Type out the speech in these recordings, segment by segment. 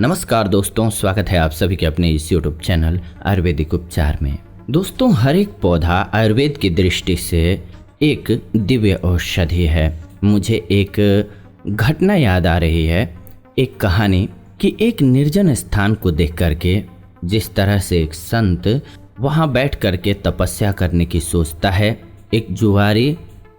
नमस्कार दोस्तों, स्वागत है आप सभी के अपने इस यूट्यूब चैनल आयुर्वेदिक उपचार में। दोस्तों, हर एक पौधा आयुर्वेद की दृष्टि से एक दिव्य औषधि है। मुझे एक घटना याद आ रही है, एक कहानी कि एक निर्जन स्थान को देख करके जिस तरह से एक संत वहाँ बैठ करके तपस्या करने की सोचता है, एक जुआरी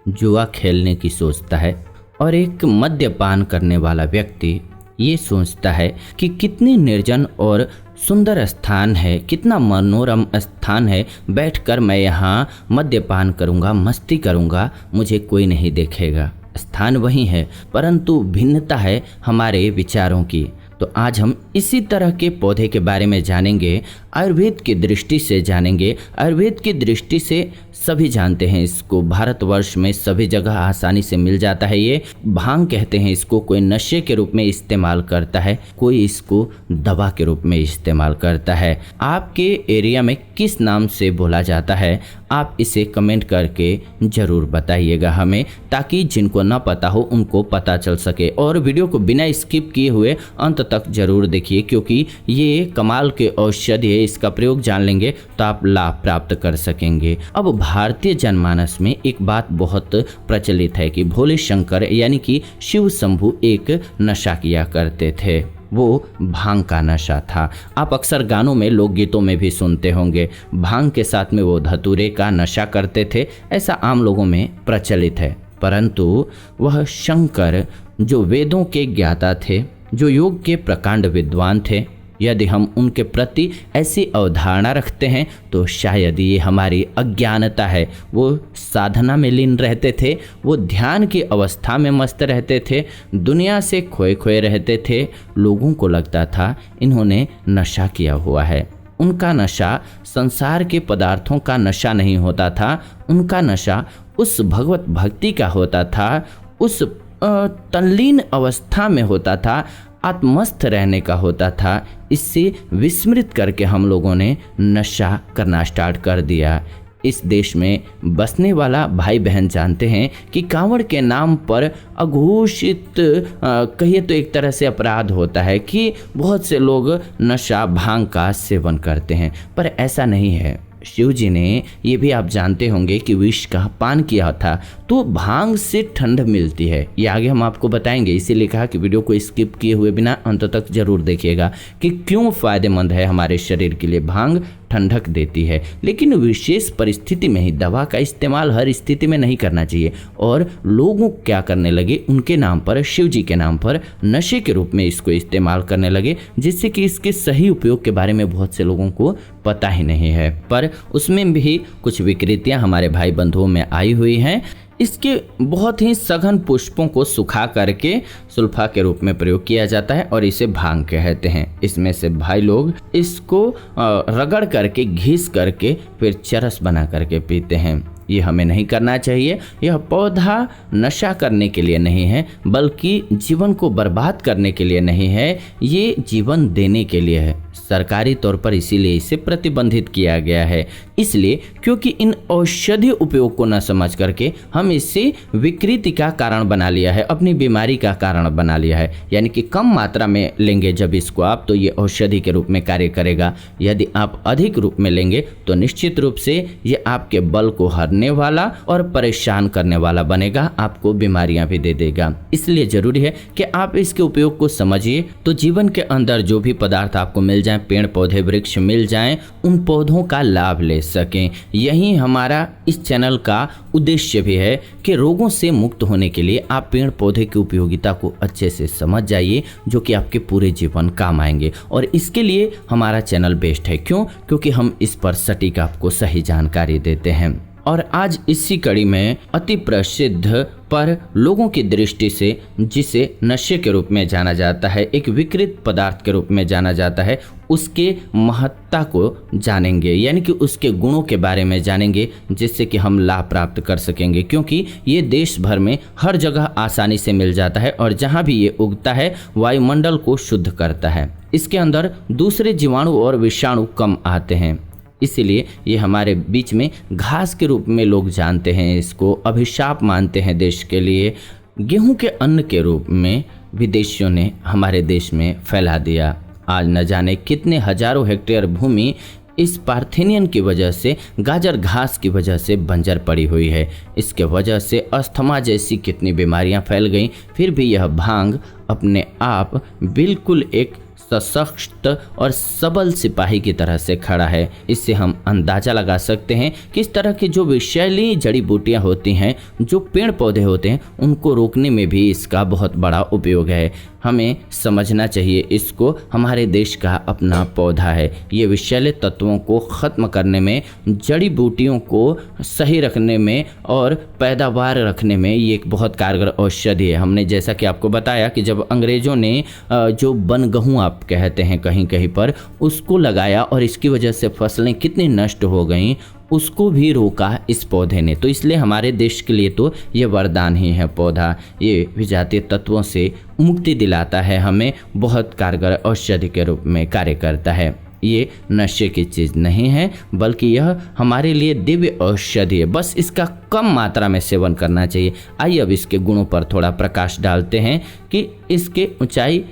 जुआ खेलने की सोचता है और एक मद्यपान करने वाला व्यक्ति ये सोचता है कि कितनी निर्जन और सुंदर स्थान है, कितना मनोरम स्थान है, बैठकर मैं यहाँ मद्यपान करूँगा, मस्ती करूँगा, मुझे कोई नहीं देखेगा। स्थान वही है परंतु भिन्नता है हमारे विचारों की। तो आज हम इसी तरह के पौधे के बारे में जानेंगे, आयुर्वेद की दृष्टि से जानेंगे। आयुर्वेद की दृष्टि से सभी जानते हैं इसको, भारतवर्ष में सभी जगह आसानी से मिल जाता है। ये भांग कहते हैं इसको। कोई नशे के रूप में इस्तेमाल करता है, कोई इसको दवा के रूप में इस्तेमाल करता है। आपके एरिया में किस नाम से बोला जाता है, आप इसे कमेंट करके ज़रूर बताइएगा हमें, ताकि जिनको ना पता हो उनको पता चल सके। और वीडियो को बिना स्किप किए हुए अंत तक जरूर देखिए, क्योंकि ये कमाल के औषधि है। इसका प्रयोग जान लेंगे तो आप लाभ प्राप्त कर सकेंगे। अब भारतीय जनमानस में एक बात बहुत प्रचलित है कि भोले शंकर यानी कि शिव शंभू एक नशा किया करते थे। वो भांग का नशा था। आप अक्सर गानों में, लोकगीतों में भी सुनते होंगे, भांग के साथ में वो धतूरे का नशा करते थे, ऐसा आम लोगों में प्रचलित है। परंतु वह शंकर जो वेदों के ज्ञाता थे, जो योग के प्रकांड विद्वान थे, यदि हम उनके प्रति ऐसी अवधारणा रखते हैं तो शायद ये हमारी अज्ञानता है। वो साधना में लीन रहते थे, वो ध्यान की अवस्था में मस्त रहते थे, दुनिया से खोए खोए रहते थे। लोगों को लगता था इन्होंने नशा किया हुआ है। उनका नशा संसार के पदार्थों का नशा नहीं होता था, उनका नशा उस भगवत भक्ति का होता था, उस तल्लीन अवस्था में होता था, आत्मस्थ रहने का होता था। इससे विस्मृत करके हम लोगों ने नशा करना स्टार्ट कर दिया। इस देश में बसने वाला भाई बहन जानते हैं कि कांवड़ के नाम पर अघोषित कहिए तो एक तरह से अपराध होता है कि बहुत से लोग नशा भांग का सेवन करते हैं, पर ऐसा नहीं है। शिव जी ने, ये भी आप जानते होंगे कि विष का पान किया था, तो भांग से ठंड मिलती है। ये आगे हम आपको बताएंगे, इसीलिए कहा कि वीडियो को स्किप किए हुए बिना अंत तक जरूर देखिएगा कि क्यों फायदेमंद है हमारे शरीर के लिए। भांग ठंडक देती है, लेकिन विशेष परिस्थिति में ही। दवा का इस्तेमाल हर स्थिति में नहीं करना चाहिए। और लोगों क्या करने लगे, उनके नाम पर, शिव जी के नाम पर नशे के रूप में इसको इस्तेमाल करने लगे, जिससे कि इसके सही उपयोग के बारे में बहुत से लोगों को पता ही नहीं है। पर उसमें भी कुछ विकृतियां हमारे भाई बंधुओं में आई हुई हैं। इसके बहुत ही सघन पुष्पों को सुखा करके सुल्फा के रूप में प्रयोग किया जाता है और इसे भांग कहते हैं। इसमें से भाई लोग इसको रगड़ करके, घिस करके फिर चरस बना करके पीते हैं। ये हमें नहीं करना चाहिए। यह पौधा नशा करने के लिए नहीं है, बल्कि जीवन को बर्बाद करने के लिए नहीं है, ये जीवन देने के लिए है। सरकारी तौर पर इसीलिए इसे प्रतिबंधित किया गया है, इसलिए क्योंकि इन औषधि उपयोग को न समझ करके हम इसे विकृति का कारण बना लिया है, अपनी बीमारी का कारण बना लिया है। यानी कि कम मात्रा में लेंगे जब इसको आप, तो ये औषधि के रूप में कार्य करेगा। यदि आप अधिक रूप में लेंगे तो निश्चित रूप से ये आपके बल को हरने वाला और परेशान करने वाला बनेगा, आपको बीमारियां भी दे देगा। इसलिए जरूरी है कि आप इसके उपयोग को समझिए, तो जीवन के अंदर जो भी पदार्थ आपको मिल जाए, पेड़ पौधे वृक्ष मिल जाएं, उन पौधों का लाभ ले सकें। यही हमारा इस चैनल का उद्देश्य भी है कि रोगों से मुक्त होने के लिए आप पेड़ पौधे की उपयोगिता को अच्छे से समझ जाइए, जो कि आपके पूरे जीवन काम आएंगे। और इसके लिए हमारा चैनल बेस्ट है। क्यों? क्योंकि हम इस पर सटीक आपको सही जानकारी देते हैं। और आज इसी कड़ी में अति प्रसिद्ध पर लोगों की दृष्टि से जिसे नशे के रूप में जाना जाता है, एक विकृत पदार्थ के रूप में जाना जाता है, उसके महत्ता को जानेंगे, यानी कि उसके गुणों के बारे में जानेंगे, जिससे कि हम लाभ प्राप्त कर सकेंगे। क्योंकि ये देश भर में हर जगह आसानी से मिल जाता है और जहाँ भी ये उगता है वायुमंडल को शुद्ध करता है। इसके अंदर दूसरे जीवाणु और विषाणु कम आते हैं। इसीलिए ये हमारे बीच में घास के रूप में लोग जानते हैं, इसको अभिशाप मानते हैं देश के लिए। गेहूं के अन्न के रूप में विदेशियों ने हमारे देश में फैला दिया। आज न जाने कितने हजारों हेक्टेयर भूमि इस पार्थेनियन की वजह से, गाजर घास की वजह से बंजर पड़ी हुई है। इसके वजह से अस्थमा जैसी कितनी बीमारियां फैल गईं, फिर भी यह भांग अपने आप बिल्कुल एक सशक्त और सबल सिपाही की तरह से खड़ा है। इससे हम अंदाजा लगा सकते हैं कि इस तरह की जो विषैली जड़ी बूटियां होती हैं, जो पेड़ पौधे होते हैं, उनको रोकने में भी इसका बहुत बड़ा उपयोग है। हमें समझना चाहिए इसको हमारे देश का अपना पौधा है। ये विषैले तत्वों को ख़त्म करने में, जड़ी बूटियों को सही रखने में और पैदावार रखने में ये एक बहुत कारगर औषधि है। हमने जैसा कि आपको बताया कि जब अंग्रेज़ों ने जो बनगहूँ आप कहते हैं कहीं कहीं पर, उसको लगाया और इसकी वजह से फसलें कितनी नष्ट हो गईं, उसको भी रोका इस पौधे ने। तो इसलिए हमारे देश के लिए तो ये वरदान ही है पौधा। ये विजातीय तत्वों से मुक्ति दिलाता है, हमें बहुत कारगर औषधि के रूप में कार्य करता है। ये नशे की चीज़ नहीं है, बल्कि यह हमारे लिए दिव्य औषधि है। बस इसका कम मात्रा में सेवन करना चाहिए। आइए अब इसके गुणों पर थोड़ा प्रकाश डालते हैं कि इसके ऊंचाई,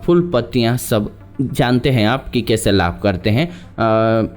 फूल, पत्तियाँ सब जानते हैं आप कि कैसे लाभ करते हैं।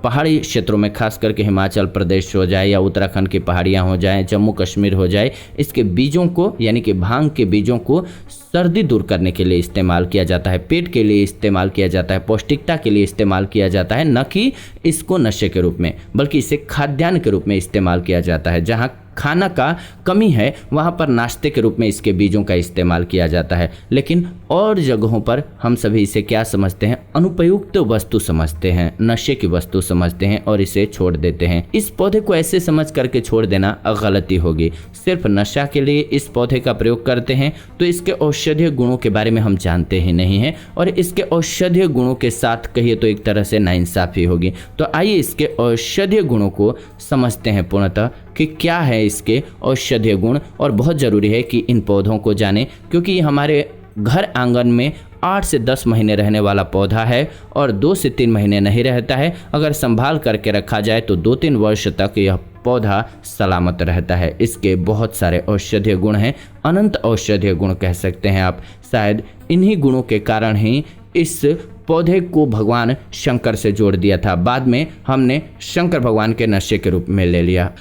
पहाड़ी क्षेत्रों में, खास करके हिमाचल प्रदेश हो जाए या उत्तराखंड की पहाड़ियाँ हो जाए, जम्मू कश्मीर हो जाए, इसके बीजों को यानी कि भांग के बीजों को सर्दी दूर करने के लिए इस्तेमाल किया जाता है, पेट के लिए इस्तेमाल किया जाता है, पौष्टिकता के लिए इस्तेमाल किया जाता है। न कि इसको नशे के रूप में, बल्कि इसे खाद्यान्न के रूप में इस्तेमाल किया जाता है। जहाँ खाना का कमी है वहाँ पर नाश्ते के रूप में इसके बीजों का इस्तेमाल किया जाता है। लेकिन और जगहों पर हम सभी इसे क्या समझते हैं? अनुपयुक्त वस्तु समझते हैं, नशे की वस्तु समझते हैं और इसे छोड़ देते हैं। इस पौधे को ऐसे समझ करके छोड़ देना गलती होगी। सिर्फ नशा के लिए इस पौधे का प्रयोग करते हैं तो इसके औषधीय गुणों के बारे में हम जानते ही नहीं हैं, और इसके औषधीय गुणों के साथ कहिए तो एक तरह से नाइंसाफी होगी। तो आइए इसके औषधीय गुणों को समझते हैं पूर्णतः कि क्या है इसके औषधीय गुण। और बहुत ज़रूरी है कि इन पौधों को जानें, क्योंकि ये हमारे घर आंगन में 8 से 10 महीने रहने वाला पौधा है और 2 से 3 महीने नहीं रहता है। अगर संभाल करके रखा जाए तो 2-3 वर्ष तक यह पौधा सलामत रहता है। इसके बहुत सारे औषधीय गुण हैं, अनंत औषधीय गुण कह सकते हैं आप। शायद इन्हीं गुणों के कारण ही इस पौधे को भगवान शंकर से जोड़ दिया था। बाद में हमने शंकर भगवान के नशे के रूप में ले लिया।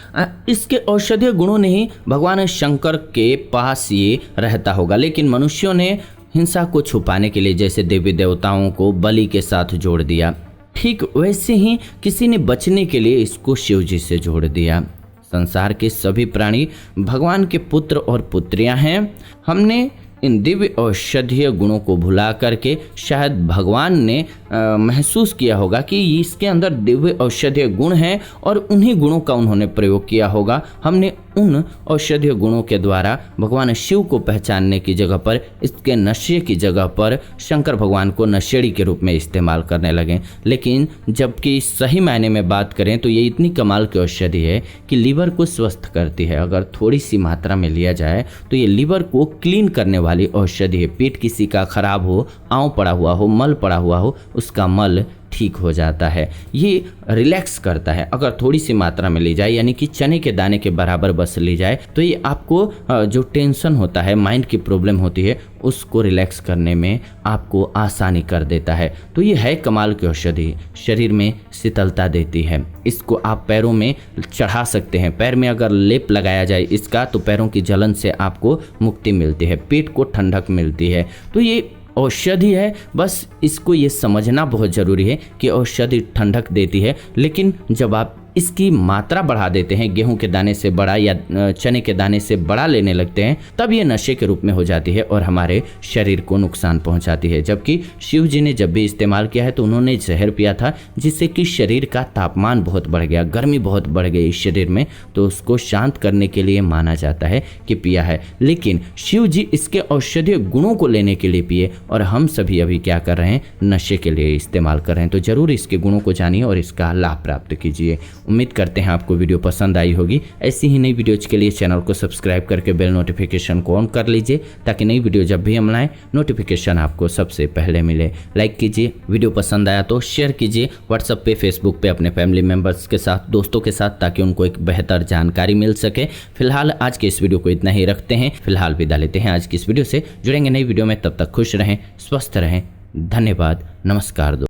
इसके औषधीय गुणों ने ही भगवान शंकर के पास ये रहता होगा, लेकिन मनुष्यों ने हिंसा को छुपाने के लिए जैसे देवी देवताओं को बलि के साथ जोड़ दिया, ठीक वैसे ही किसी ने बचने के लिए इसको शिव जी से जोड़ दिया। संसार के सभी प्राणी भगवान के पुत्र और पुत्रियां हैं। हमने इन दिव्य औषधीय गुणों को भुला करके शायद भगवान ने महसूस किया होगा कि इसके अंदर दिव्य औषधीय गुण हैं और उन्हीं गुणों का उन्होंने प्रयोग किया होगा। हमने उन औषधीय गुणों के द्वारा भगवान शिव को पहचानने की जगह पर, इसके नशे की जगह पर शंकर भगवान को नशेड़ी के रूप में इस्तेमाल करने लगे। लेकिन जबकि सही मायने में बात करें तो ये इतनी कमाल की औषधि है कि लीवर को स्वस्थ करती है। अगर थोड़ी सी मात्रा में लिया जाए तो ये लीवर को क्लीन करने वाली औषधि है। पेट किसी का खराब हो, आंव पड़ा हुआ हो, मल पड़ा हुआ हो, उसका मल ठीक हो जाता है। ये रिलैक्स करता है। अगर थोड़ी सी मात्रा में ली जाए यानी कि चने के दाने के बराबर बस ली जाए तो ये आपको जो टेंशन होता है, माइंड की प्रॉब्लम होती है, उसको रिलैक्स करने में आपको आसानी कर देता है। तो ये है कमाल की औषधि, शरीर में शीतलता देती है। इसको आप पैरों में चढ़ा सकते हैं। पैर में अगर लेप लगाया जाए इसका तो पैरों की जलन से आपको मुक्ति मिलती है, पेट को ठंडक मिलती है। तो ये औषधि है, बस इसको ये समझना बहुत ज़रूरी है कि औषधि ठंडक देती है। लेकिन जब आप इसकी मात्रा बढ़ा देते हैं, गेहूं के दाने से बड़ा या चने के दाने से बड़ा लेने लगते हैं, तब ये नशे के रूप में हो जाती है और हमारे शरीर को नुकसान पहुंचाती है। जबकि शिव जी ने जब भी इस्तेमाल किया है तो उन्होंने जहर पिया था, जिससे कि शरीर का तापमान बहुत बढ़ गया, गर्मी बहुत बढ़ गई शरीर में, तो उसको शांत करने के लिए माना जाता है कि पिया है। लेकिन शिव जी इसके औषधीय गुणों को लेने के लिए पिए और हम सभी अभी क्या कर रहे हैं? नशे के लिए इस्तेमाल कर रहे हैं। तो जरूर इसके गुणों को जानिए और इसका लाभ प्राप्त कीजिए। उम्मीद करते हैं आपको वीडियो पसंद आई होगी। ऐसी ही नई वीडियोज के लिए चैनल को सब्सक्राइब करके बेल नोटिफिकेशन को ऑन कर लीजिए, ताकि नई वीडियो जब भी हम लाएं नोटिफिकेशन आपको सबसे पहले मिले। लाइक कीजिए, वीडियो पसंद आया तो शेयर कीजिए व्हाट्सएप पे, फेसबुक पे अपने फैमिली मेम्बर्स के साथ, दोस्तों के साथ, ताकि उनको एक बेहतर जानकारी मिल सके। फिलहाल आज के इस वीडियो को इतना ही रखते हैं। फिलहाल विदा लेते हैं आज की इस वीडियो से। जुड़ेंगे नई वीडियो में, तब तक खुश रहें, स्वस्थ रहें, धन्यवाद, नमस्कार।